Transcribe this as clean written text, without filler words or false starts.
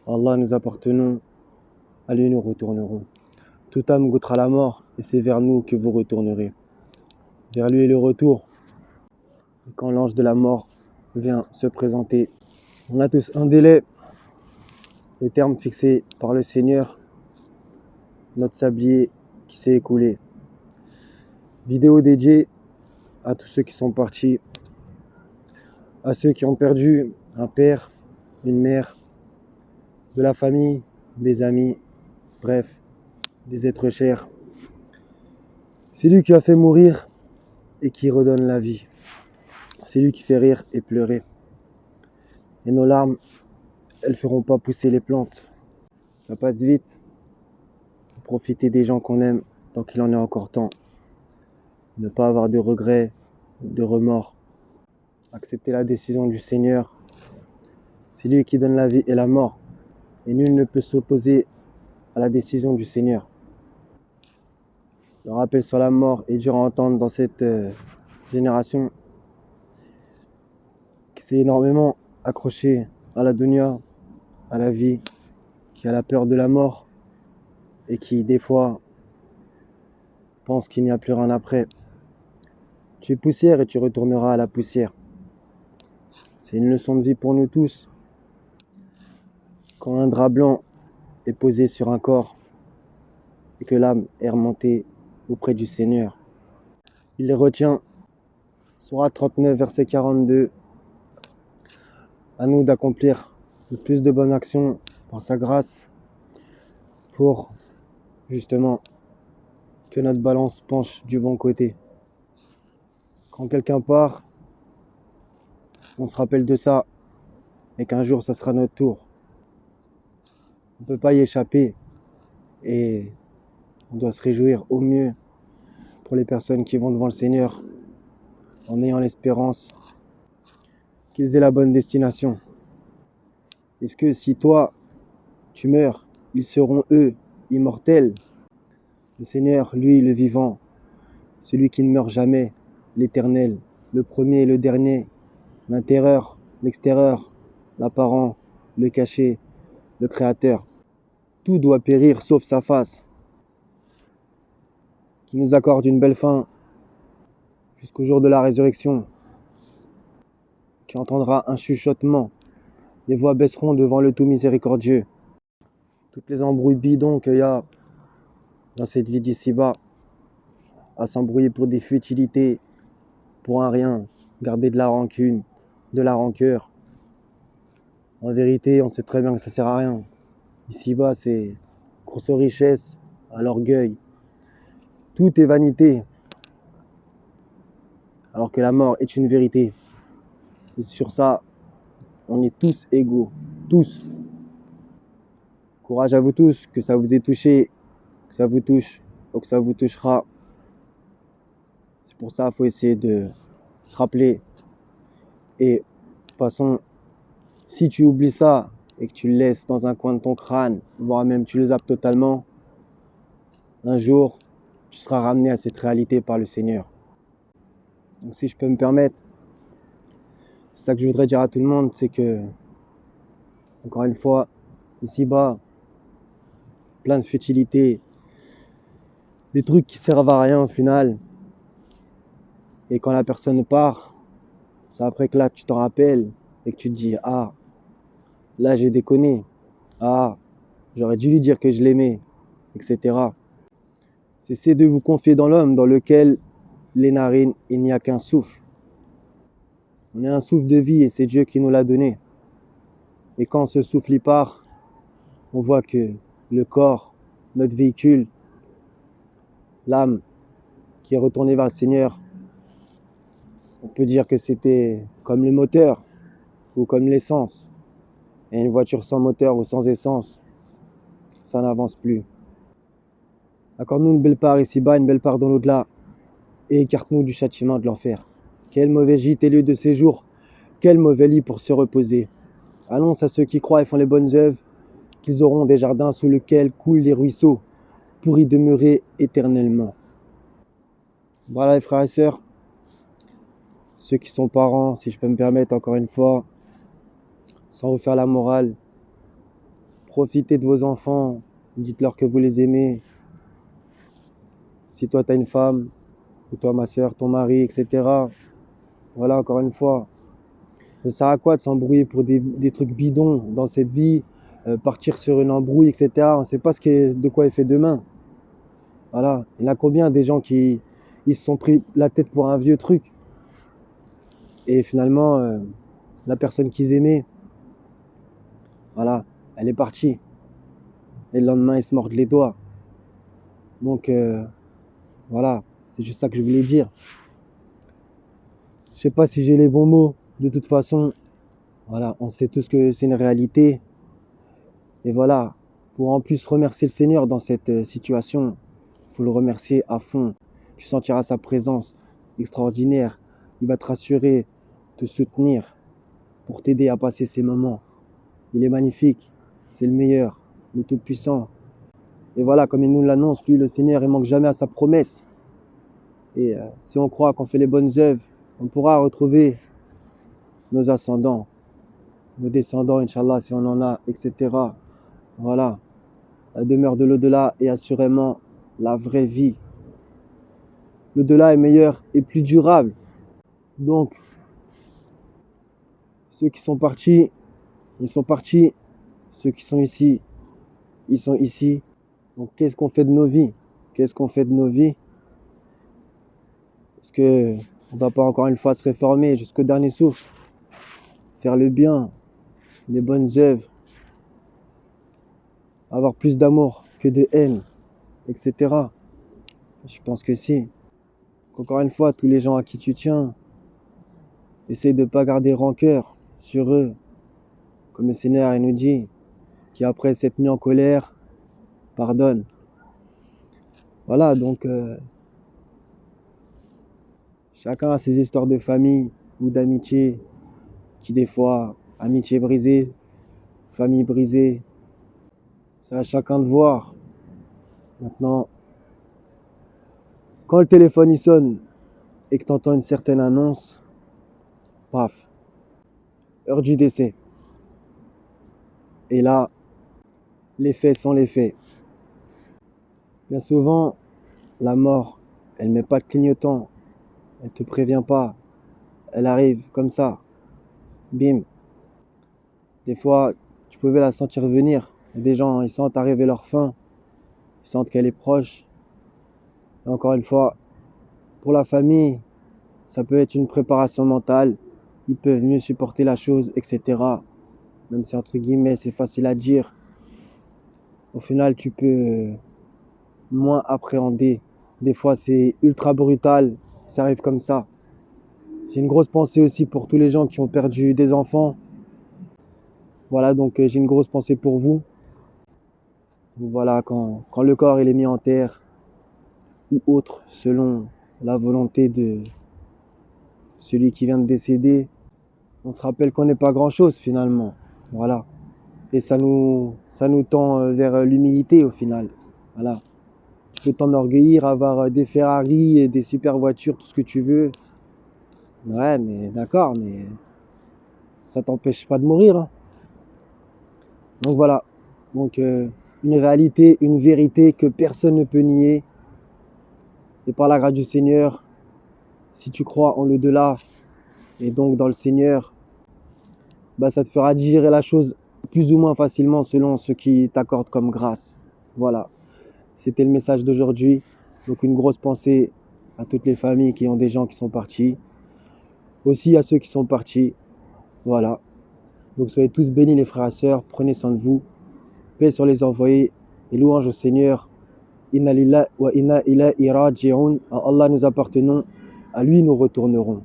Allah nous appartenons, à lui nous retournerons. Toute âme goûtera la mort, et c'est vers nous que vous retournerez. Vers lui est le retour. Et quand l'ange de la mort vient se présenter, on a tous un délai, le terme fixé par le Seigneur, notre sablier qui s'est écoulé. Vidéo dédiée à tous ceux qui sont partis, à ceux qui ont perdu un père, une mère, de la famille, des amis, bref, des êtres chers. C'est lui qui a fait mourir et qui redonne la vie. C'est lui qui fait rire et pleurer. Et nos larmes, elles feront pas pousser les plantes. Ça passe vite. Faut profiter des gens qu'on aime tant qu'il en est encore temps. Ne pas avoir de regrets, de remords. Accepter la décision du Seigneur. C'est lui qui donne la vie et la mort. Et nul ne peut s'opposer à la décision du Seigneur. Le rappel sur la mort est dur à entendre dans cette génération qui s'est énormément accrochée à la dunya, à la vie, qui a la peur de la mort et qui, des fois, pense qu'il n'y a plus rien après. Tu es poussière et tu retourneras à la poussière. C'est une leçon de vie pour nous tous. Quand un drap blanc est posé sur un corps et que l'âme est remontée auprès du Seigneur, il les retient. Sourate 39, verset 42. À nous d'accomplir le plus de bonnes actions par sa grâce pour justement que notre balance penche du bon côté. Quand quelqu'un part, on se rappelle de ça et qu'un jour ça sera notre tour. On ne peut pas y échapper et on doit se réjouir au mieux pour les personnes qui vont devant le Seigneur en ayant l'espérance qu'ils aient la bonne destination. Est-ce que si toi tu meurs, ils seront eux immortels? Le Seigneur, lui, le vivant, celui qui ne meurt jamais, l'éternel, le premier et le dernier, l'intérieur, l'extérieur, l'apparent, le caché, le créateur. Tout doit périr sauf sa face, qui nous accorde une belle fin jusqu'au jour de la résurrection. Tu entendras un chuchotement, les voix baisseront devant le tout miséricordieux. Toutes les embrouilles bidons qu'il y a dans cette vie d'ici-bas, à s'embrouiller pour des futilités, pour un rien, garder de la rancune, de la rancœur. En vérité, on sait très bien que ça sert à rien. Ici-bas, c'est course aux richesses, à l'orgueil. Tout est vanité, alors que la mort est une vérité. Et sur ça, on est tous égaux, tous. Courage à vous tous, que ça vous ait touché, que ça vous touche, ou que ça vous touchera. C'est pour ça qu'il faut essayer de se rappeler. Et de toute façon, si tu oublies ça et que tu le laisses dans un coin de ton crâne, voire même tu le zappes totalement, un jour, tu seras ramené à cette réalité par le Seigneur. Donc si je peux me permettre, c'est ça que je voudrais dire à tout le monde, c'est que, encore une fois, ici-bas, plein de futilités, des trucs qui servent à rien au final. Et quand la personne part, c'est après que là tu t'en rappelles et que tu te dis, ah, là j'ai déconné, ah, j'aurais dû lui dire que je l'aimais, etc. Cessez de vous confier dans l'homme dans lequel les narines, il n'y a qu'un souffle. On est un souffle de vie et c'est Dieu qui nous l'a donné. Et quand ce souffle y part, on voit que le corps, notre véhicule, l'âme qui est retournée vers le Seigneur, on peut dire que c'était comme le moteur ou comme l'essence. Et une voiture sans moteur ou sans essence, ça n'avance plus. Accorde-nous une belle part ici-bas, une belle part dans l'au-delà, et écarte-nous du châtiment de l'enfer. Quel mauvais gîte et lieu de séjour, quel mauvais lit pour se reposer. Annonce à ceux qui croient et font les bonnes œuvres qu'ils auront des jardins sous lesquels coulent les ruisseaux, pour y demeurer éternellement. Voilà les frères et sœurs, ceux qui sont parents, si je peux me permettre encore une fois, sans vous faire la morale, Profitez de vos enfants, dites-leur que vous les aimez. Si toi tu as une femme, ou toi ma soeur, ton mari, etc. Voilà, encore une fois. Ça sert à quoi de s'embrouiller pour des trucs bidons dans cette vie, partir sur une embrouille, etc. On ne sait pas de quoi est fait demain. Voilà. Il y en a combien des gens qui ils se sont pris la tête pour un vieux truc. Et finalement, la personne qu'ils aimaient, voilà, elle est partie. Et le lendemain, ils se mordent les doigts. Donc, voilà, c'est juste ça que je voulais dire. Je sais pas si j'ai les bons mots. De toute façon, voilà, on sait tous que c'est une réalité. Et voilà, pour en plus remercier le Seigneur dans cette situation, il faut le remercier à fond. Tu sentiras sa présence extraordinaire. Il va te rassurer, te soutenir pour t'aider à passer ces moments. Il est magnifique, c'est le meilleur, le Tout-Puissant. Et voilà, comme il nous l'annonce, lui, le Seigneur, il manque jamais à sa promesse. Et si on croit qu'on fait les bonnes œuvres, on pourra retrouver nos ascendants, nos descendants, Inch'Allah, si on en a, etc. Voilà, la demeure de l'au-delà est assurément la vraie vie. L'au-delà est meilleur et plus durable. Donc, ceux qui sont partis, ils sont partis. Ceux qui sont ici, ils sont ici. Donc, qu'est-ce qu'on fait de nos vies? Qu'est-ce qu'on fait de nos vies? Est-ce qu'on ne va pas encore une fois se réformer jusqu'au dernier souffle? Faire le bien, les bonnes œuvres, avoir plus d'amour que de haine, etc. Je pense que si. Encore une fois, tous les gens à qui tu tiens, essaye de ne pas garder rancœur sur eux. Comme le Seigneur il nous dit, qui après s'être mis en colère, pardonne. Voilà, donc chacun a ses histoires de famille ou d'amitié, qui des fois, amitié brisée, famille brisée, c'est à chacun de voir. Maintenant, quand le téléphone il sonne et que tu entends une certaine annonce, paf, heure du décès. Et là, les faits sont les faits. Bien souvent, la mort, elle met pas de clignotant, elle te prévient pas, elle arrive comme ça, bim. Des fois, tu pouvais la sentir venir. Des gens, ils sentent arriver leur fin, ils sentent qu'elle est proche. Et encore une fois, pour la famille, ça peut être une préparation mentale. Ils peuvent mieux supporter la chose, etc. Même si entre guillemets c'est facile à dire, au final tu peux moins appréhender. Des fois c'est ultra brutal, ça arrive comme ça. J'ai une grosse pensée aussi pour tous les gens qui ont perdu des enfants. Voilà, donc j'ai une grosse pensée pour vous. Donc, voilà, quand le corps il est mis en terre ou autre, selon la volonté de celui qui vient de décéder, on se rappelle qu'on n'est pas grand-chose finalement. Voilà. Et ça nous tend vers l'humilité au final. Voilà. Tu peux t'enorgueillir, avoir des Ferrari et des super voitures, tout ce que tu veux. Ouais, mais d'accord, mais ça t'empêche pas de mourir, hein. Donc voilà. Donc une réalité, une vérité que personne ne peut nier. Et par la grâce du Seigneur, si tu crois en l'au-delà et donc dans le Seigneur, bah ça te fera digérer la chose plus ou moins facilement selon ce qui t'accorde comme grâce. Voilà. C'était le message d'aujourd'hui. Donc une grosse pensée à toutes les familles qui ont des gens qui sont partis. Aussi à ceux qui sont partis. Voilà. Donc soyez tous bénis les frères et sœurs. Prenez soin de vous. Paix sur les envoyés. Et louange au Seigneur. Inna lillahi wa inna ilayhi raji'un. À Allah nous appartenons. À lui nous retournerons.